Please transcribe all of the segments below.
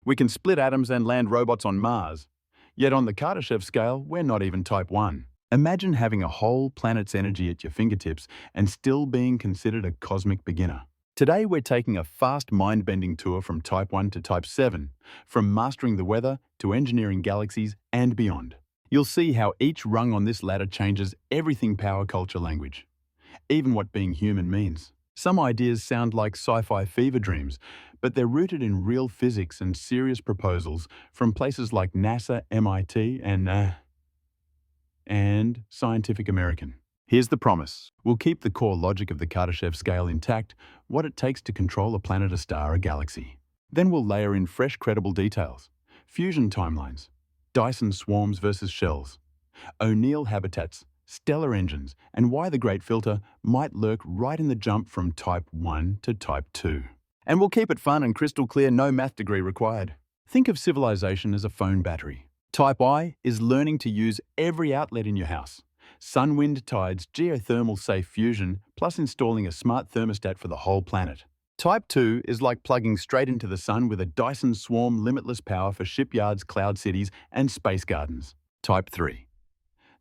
We can split atoms and land robots on Mars. Yet on the Kardashev scale, we're not even Type I. Imagine having a whole planet's energy at your fingertips and still being considered a cosmic beginner. Today, we're taking a fast, mind-bending tour from Type I to Type VII, from mastering the weather to engineering galaxies and beyond. You'll see how each rung on this ladder changes everything power, culture, language, even what being human means. Some ideas sound like sci-fi fever dreams, but they're rooted in real physics and serious proposals from places like NASA, MIT, and Scientific American. Here's the promise. We'll keep the core logic of the Kardashev scale intact, what it takes to control a planet, a star, a galaxy. Then we'll layer in fresh, credible details. Fusion timelines, Dyson Swarms versus shells, O'Neill habitats, stellar engines, and why the Great Filter might lurk right in the jump from Type I to Type II. And we'll keep it fun and crystal clear, no math degree required. Think of civilization as a phone battery. Type I is learning to use every outlet in your house. Sun, wind, tides, geothermal safe fusion, plus installing a smart thermostat for the whole planet. Type II is like plugging straight into the sun with a Dyson Swarm, limitless power for shipyards, cloud cities, and space gardens. Type III.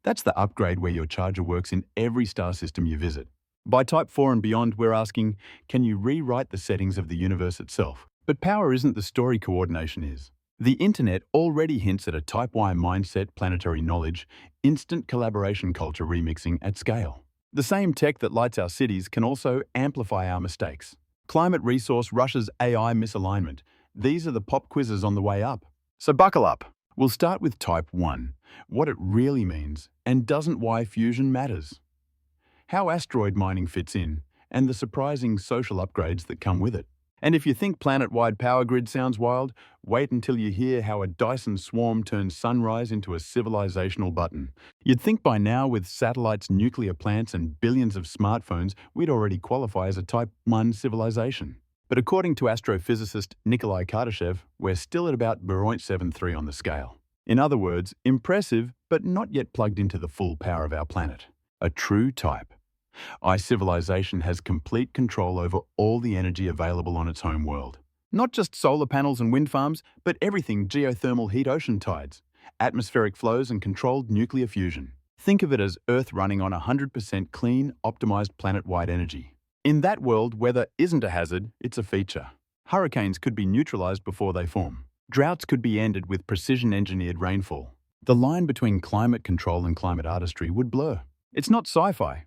That's the upgrade where your charger works in every star system you visit. By Type IV and beyond, we're asking, can you rewrite the settings of the universe itself? But power isn't the story, coordination is. The internet already hints at a Type I mindset, planetary knowledge, instant collaboration culture remixing at scale. The same tech that lights our cities can also amplify our mistakes. Climate resource rushes, AI misalignment. These are the pop quizzes on the way up. So buckle up. We'll start with Type I, what it really means, and doesn't why fusion matters. How asteroid mining fits in, and the surprising social upgrades that come with it. And if you think planet-wide power grid sounds wild, wait until you hear how a Dyson swarm turns sunrise into a civilizational button. You'd think by now, with satellites, nuclear plants, and billions of smartphones, we'd already qualify as a Type I civilization. But according to astrophysicist Nikolai Kardashev, we're still at about 0.73 on the scale. In other words, impressive, but not yet plugged into the full power of our planet. A true Type I civilization has complete control over all the energy available on its home world. Not just solar panels and wind farms, but everything: geothermal heat, ocean tides, atmospheric flows, and controlled nuclear fusion. Think of it as Earth running on 100% clean, optimized planet-wide energy. In that world, weather isn't a hazard, it's a feature. Hurricanes could be neutralized before they form. Droughts could be ended with precision-engineered rainfall. The line between climate control and climate artistry would blur. It's not sci-fi.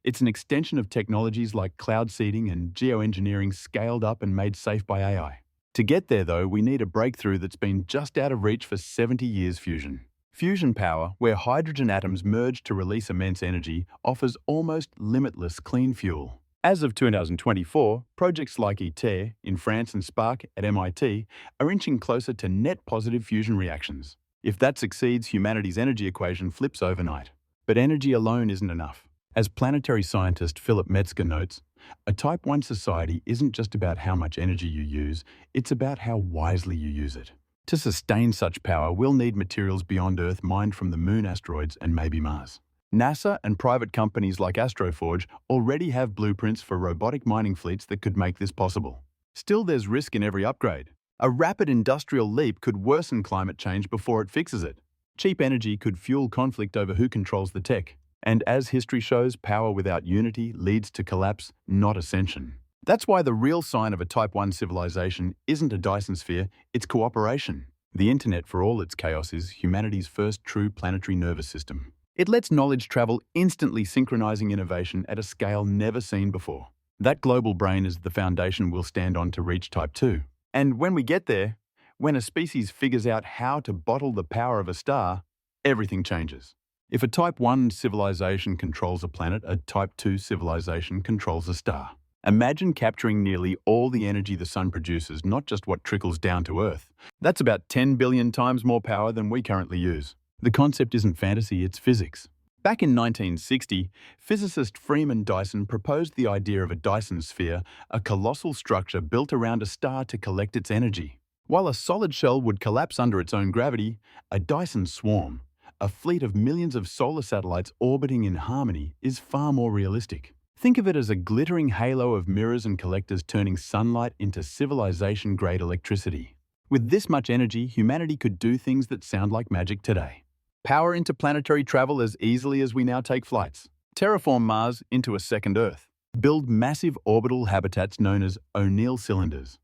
It's an extension of technologies like cloud seeding and geoengineering scaled up and made safe by AI. To get there, though, we need a breakthrough that's been just out of reach for 70 years: fusion. Fusion power, where hydrogen atoms merge to release immense energy, offers almost limitless clean fuel. As of 2024, projects like ITER in France and Spark at MIT are inching closer to net positive fusion reactions. If that succeeds, humanity's energy equation flips overnight. But energy alone isn't enough. As planetary scientist Philip Metzger notes, a Type I society isn't just about how much energy you use, it's about how wisely you use it. To sustain such power, we'll need materials beyond Earth mined from the Moon, asteroids, and maybe Mars. NASA and private companies like Astroforge already have blueprints for robotic mining fleets that could make this possible. Still, there's risk in every upgrade. A rapid industrial leap could worsen climate change before it fixes it. Cheap energy could fuel conflict over who controls the tech. And as history shows, power without unity leads to collapse, not ascension. That's why the real sign of a Type I civilization isn't a Dyson sphere, it's cooperation. The internet, for all its chaos, is humanity's first true planetary nervous system. It lets knowledge travel, instantly synchronizing innovation at a scale never seen before. That global brain is the foundation we'll stand on to reach Type II. And when we get there, when a species figures out how to bottle the power of a star, everything changes. If a Type I civilization controls a planet, a Type II civilization controls a star. Imagine capturing nearly all the energy the sun produces, not just what trickles down to Earth. That's about 10 billion times more power than we currently use. The concept isn't fantasy, it's physics. Back in 1960, physicist Freeman Dyson proposed the idea of a Dyson sphere, a colossal structure built around a star to collect its energy. While a solid shell would collapse under its own gravity, a Dyson swarm, a fleet of millions of solar satellites orbiting in harmony, is far more realistic. Think of it as a glittering halo of mirrors and collectors turning sunlight into civilization-grade electricity. With this much energy, humanity could do things that sound like magic today. Power interplanetary travel as easily as we now take flights. Terraform Mars into a second Earth. Build massive orbital habitats known as O'Neill cylinders.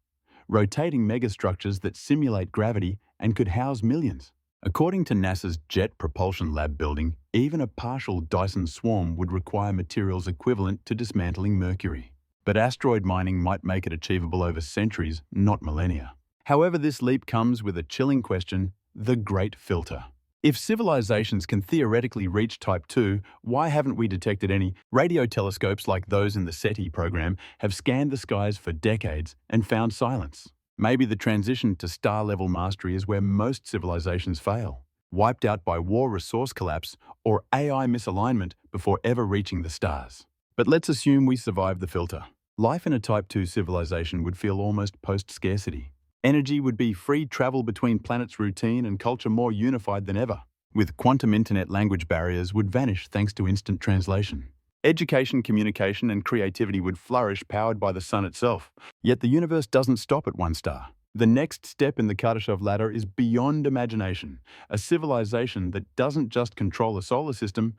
Rotating megastructures that simulate gravity and could house millions. According to NASA's Jet Propulsion Lab building, even a partial Dyson Swarm would require materials equivalent to dismantling Mercury. But asteroid mining might make it achievable over centuries, not millennia. However, this leap comes with a chilling question: the Great Filter. If civilizations can theoretically reach Type II, why haven't we detected any? Radio telescopes like those in the SETI program have scanned the skies for decades and found silence. Maybe the transition to star-level mastery is where most civilizations fail, wiped out by war resource collapse or AI misalignment before ever reaching the stars. But let's assume we survive the filter. Life in a Type II civilization would feel almost post-scarcity. Energy would be free travel between planets routine and culture more unified than ever. With quantum internet, language barriers would vanish thanks to instant translation. Education, communication, and creativity would flourish powered by the sun itself. Yet the universe doesn't stop at one star. The next step in the Kardashev ladder is beyond imagination, a civilization that doesn't just control a solar system,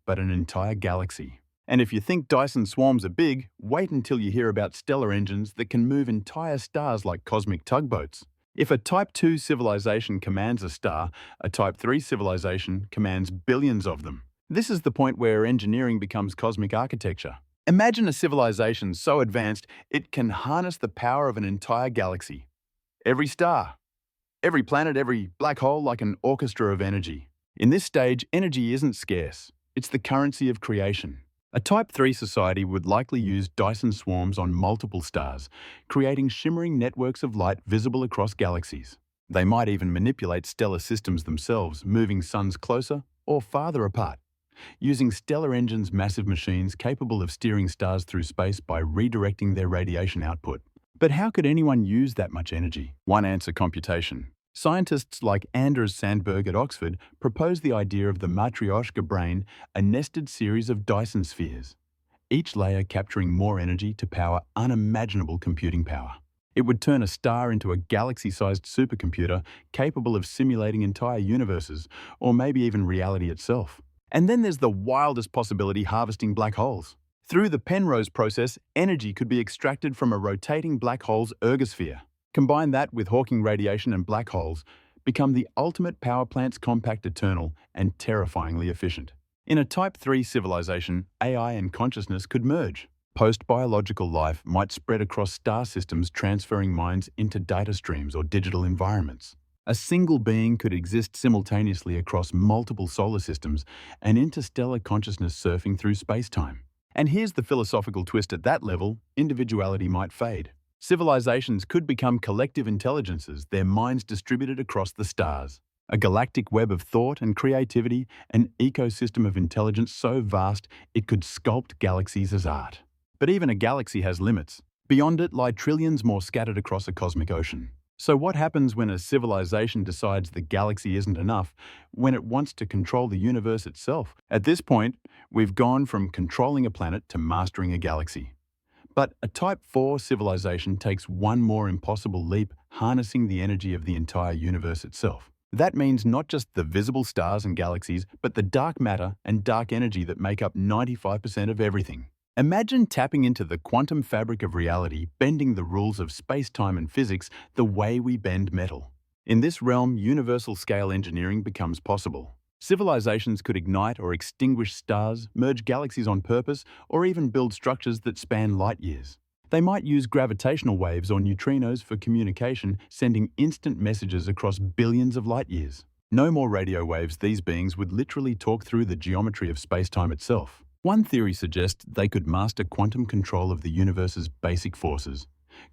but an entire galaxy. And if you think Dyson Swarms are big, wait until you hear about stellar engines that can move entire stars like cosmic tugboats. If a Type II civilization commands a star, a Type III civilization commands billions of them. This is the point where engineering becomes cosmic architecture. Imagine a civilization so advanced it can harness the power of an entire galaxy. Every star, every planet, every black hole like an orchestra of energy. In this stage, energy isn't scarce. It's the currency of creation. A Type III society would likely use Dyson Swarms on multiple stars, creating shimmering networks of light visible across galaxies. They might even manipulate stellar systems themselves, moving suns closer or farther apart, using stellar engines, massive machines capable of steering stars through space by redirecting their radiation output. But how could anyone use that much energy? One answer: computation. Scientists like Anders Sandberg at Oxford propose the idea of the Matrioshka Brain, a nested series of Dyson spheres, each layer capturing more energy to power unimaginable computing power. It would turn a star into a galaxy-sized supercomputer capable of simulating entire universes, or maybe even reality itself. And then there's the wildest possibility: harvesting black holes. Through the Penrose process, energy could be extracted from a rotating black hole's ergosphere. Combine that with Hawking radiation, and black holes become the ultimate power plants, compact, eternal, and terrifyingly efficient. In a Type III civilization, AI and consciousness could merge. Post-biological life might spread across star systems, transferring minds into data streams or digital environments. A single being could exist simultaneously across multiple solar systems, an interstellar consciousness surfing through space-time. And here's the philosophical twist: at that level, individuality might fade. Civilizations could become collective intelligences, their minds distributed across the stars. A galactic web of thought and creativity, an ecosystem of intelligence so vast it could sculpt galaxies as art. But even a galaxy has limits. Beyond it lie trillions more scattered across a cosmic ocean. So what happens when a civilization decides the galaxy isn't enough, when it wants to control the universe itself? At this point, we've gone from controlling a planet to mastering a galaxy. But a Type IV civilization takes one more impossible leap, harnessing the energy of the entire universe itself. That means not just the visible stars and galaxies, but the dark matter and dark energy that make up 95% of everything. Imagine tapping into the quantum fabric of reality, bending the rules of space-time and physics the way we bend metal. In this realm, universal scale engineering becomes possible. Civilizations could ignite or extinguish stars, merge galaxies on purpose, or even build structures that span light years. They might use gravitational waves or neutrinos for communication, sending instant messages across billions of light years. No more radio waves; these beings would literally talk through the geometry of space-time itself. One theory suggests they could master quantum control of the universe's basic forces: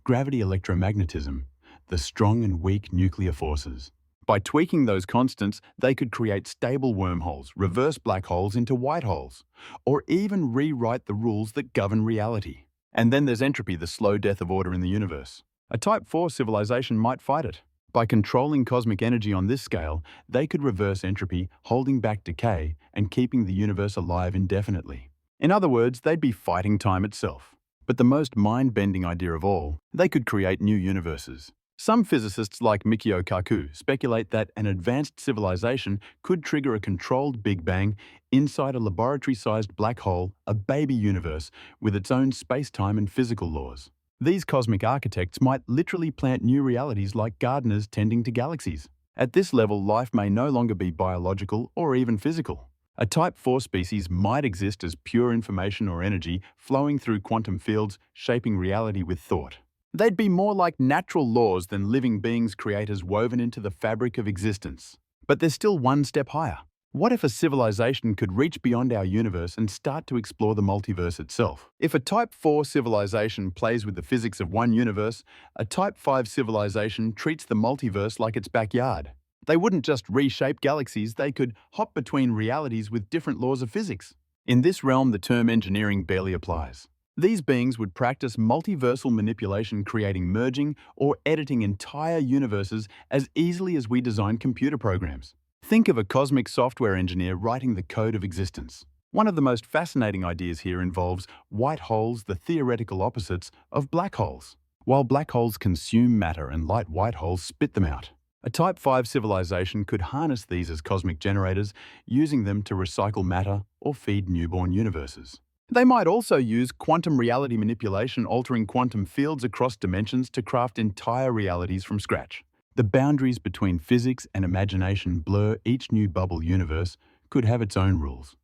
gravity, electromagnetism, the strong and weak nuclear forces. By tweaking those constants, they could create stable wormholes, reverse black holes into white holes, or even rewrite the rules that govern reality. And then there's entropy, the slow death of order in the universe. A Type IV civilization might fight it. By controlling cosmic energy on this scale, they could reverse entropy, holding back decay and keeping the universe alive indefinitely. In other words, they'd be fighting time itself. But the most mind-bending idea of all: they could create new universes. Some physicists like Mikio Kaku speculate that an advanced civilization could trigger a controlled Big Bang inside a laboratory-sized black hole, a baby universe, with its own space-time and physical laws. These cosmic architects might literally plant new realities like gardeners tending to galaxies. At this level, life may no longer be biological or even physical. A Type IV species might exist as pure information or energy flowing through quantum fields, shaping reality with thought. They'd be more like natural laws than living beings creators woven into the fabric of existence. But there's still one step higher. What if a civilization could reach beyond our universe and start to explore the multiverse itself? If a Type IV civilization plays with the physics of one universe, a Type V civilization treats the multiverse like its backyard. They wouldn't just reshape galaxies, they could hop between realities with different laws of physics. In this realm, the term engineering barely applies. These beings would practice multiversal manipulation, creating merging or editing entire universes as easily as we design computer programs. Think of a cosmic software engineer writing the code of existence. One of the most fascinating ideas here involves white holes, the theoretical opposites of black holes. While black holes consume matter and light white holes spit them out. A Type V civilization could harness these as cosmic generators, using them to recycle matter or feed newborn universes. They might also use quantum reality manipulation, altering quantum fields across dimensions to craft entire realities from scratch. The boundaries between physics and imagination blur. Each new bubble universe could have its own rules.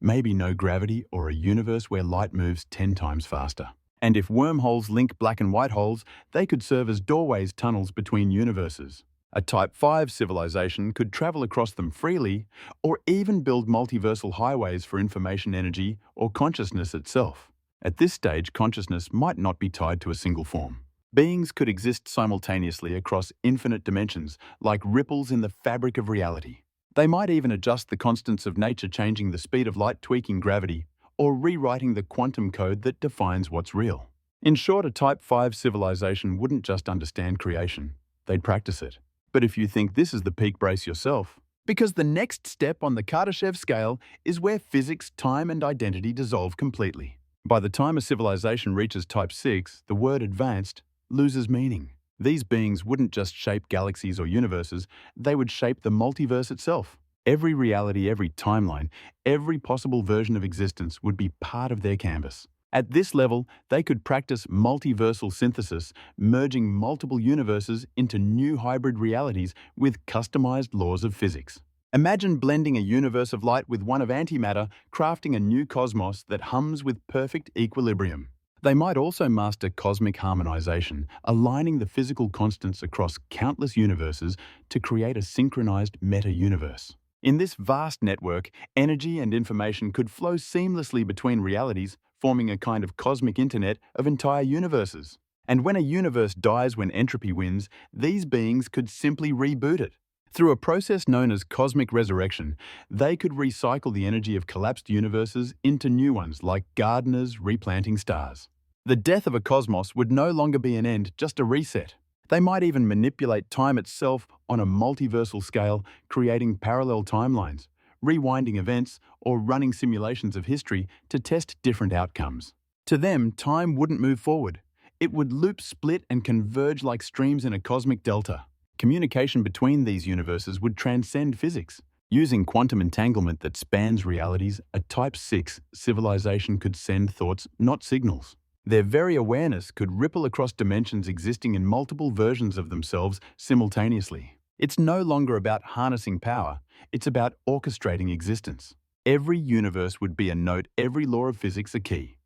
Maybe no gravity or a universe where light moves 10 times faster. And if wormholes link black and white holes, they could serve as doorways, tunnels between universes. A Type V civilization could travel across them freely, or even build multiversal highways for information, energy, or consciousness itself. At this stage, consciousness might not be tied to a single form. Beings could exist simultaneously across infinite dimensions, like ripples in the fabric of reality. They might even adjust the constants of nature, changing the speed of light, tweaking gravity, or rewriting the quantum code that defines what's real. In short, a Type V civilization wouldn't just understand creation, they'd practice it. But if you think this is the peak, brace yourself. Because the next step on the Kardashev scale is where physics, time, and identity dissolve completely. By the time a civilization reaches Type VI, the word advanced loses meaning. These beings wouldn't just shape galaxies or universes, they would shape the multiverse itself. Every reality, every timeline, every possible version of existence would be part of their canvas. At this level, they could practice multiversal synthesis, merging multiple universes into new hybrid realities with customized laws of physics. Imagine blending a universe of light with one of antimatter, crafting a new cosmos that hums with perfect equilibrium. They might also master cosmic harmonization, aligning the physical constants across countless universes to create a synchronized meta-universe. In this vast network, energy and information could flow seamlessly between realities, forming a kind of cosmic internet of entire universes. And when a universe dies, when entropy wins, these beings could simply reboot it. Through a process known as cosmic resurrection, they could recycle the energy of collapsed universes into new ones, like gardeners replanting stars. The death of a cosmos would no longer be an end, just a reset. They might even manipulate time itself on a multiversal scale, creating parallel timelines, rewinding events, or running simulations of history to test different outcomes. To them, time wouldn't move forward. It would loop, split, and converge like streams in a cosmic delta. Communication between these universes would transcend physics. Using quantum entanglement that spans realities, a Type VI civilization could send thoughts, not signals. Their very awareness could ripple across dimensions, existing in multiple versions of themselves simultaneously. It's no longer about harnessing power, it's about orchestrating existence. Every universe would be a note, every law of physics a key,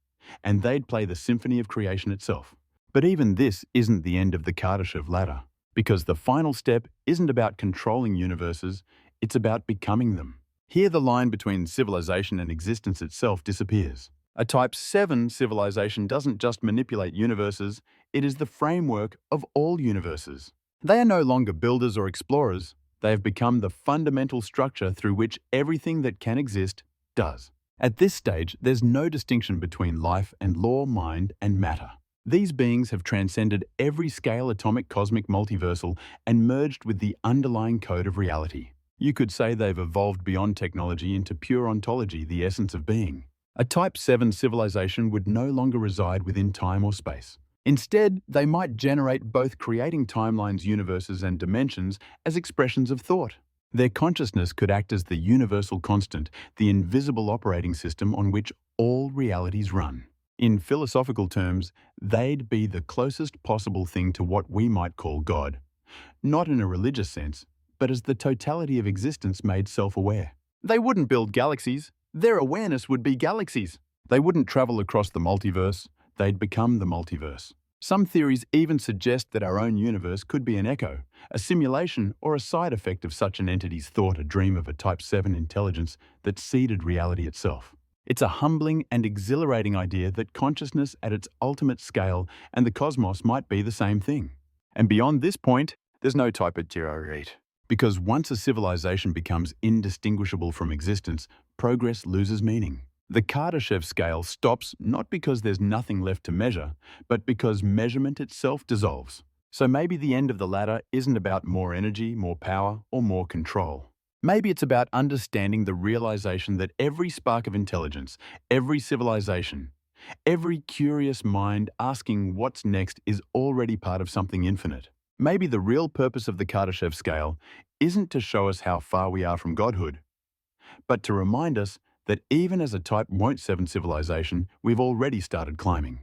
and they'd play the symphony of creation itself. But even this isn't the end of the Kardashev ladder, because the final step isn't about controlling universes, it's about becoming them. Here the line between civilization and existence itself disappears. A Type VII civilization doesn't just manipulate universes, it is the framework of all universes. They are no longer builders or explorers, they have become the fundamental structure through which everything that can exist does. At this stage, there's no distinction between life and law, mind and matter. These beings have transcended every scale, atomic, cosmic, multiversal, and merged with the underlying code of reality. You could say they've evolved beyond technology into pure ontology, the essence of being. A Type VII civilization would no longer reside within time or space. Instead, they might generate both, creating timelines, universes, and dimensions as expressions of thought. Their consciousness could act as the universal constant, the invisible operating system on which all realities run. In philosophical terms, they'd be the closest possible thing to what we might call God, not in a religious sense, but as the totality of existence made self-aware. They wouldn't build galaxies, their awareness would be galaxies. They wouldn't travel across the multiverse, they'd become the multiverse. Some theories even suggest that our own universe could be an echo, a simulation, or a side effect of such an entity's thought, a dream of a Type VII intelligence that seeded reality itself. It's a humbling and exhilarating idea that consciousness at its ultimate scale and the cosmos might be the same thing. And beyond this point, there's no type to deteriorate. Because once a civilization becomes indistinguishable from existence, progress loses meaning. The Kardashev scale stops not because there's nothing left to measure, but because measurement itself dissolves. So maybe the end of the ladder isn't about more energy, more power, or more control. Maybe it's about understanding the realization that every spark of intelligence, every civilization, every curious mind asking what's next is already part of something infinite. Maybe the real purpose of the Kardashev scale isn't to show us how far we are from godhood, but to remind us that even as a Type VII civilization, we've already started climbing.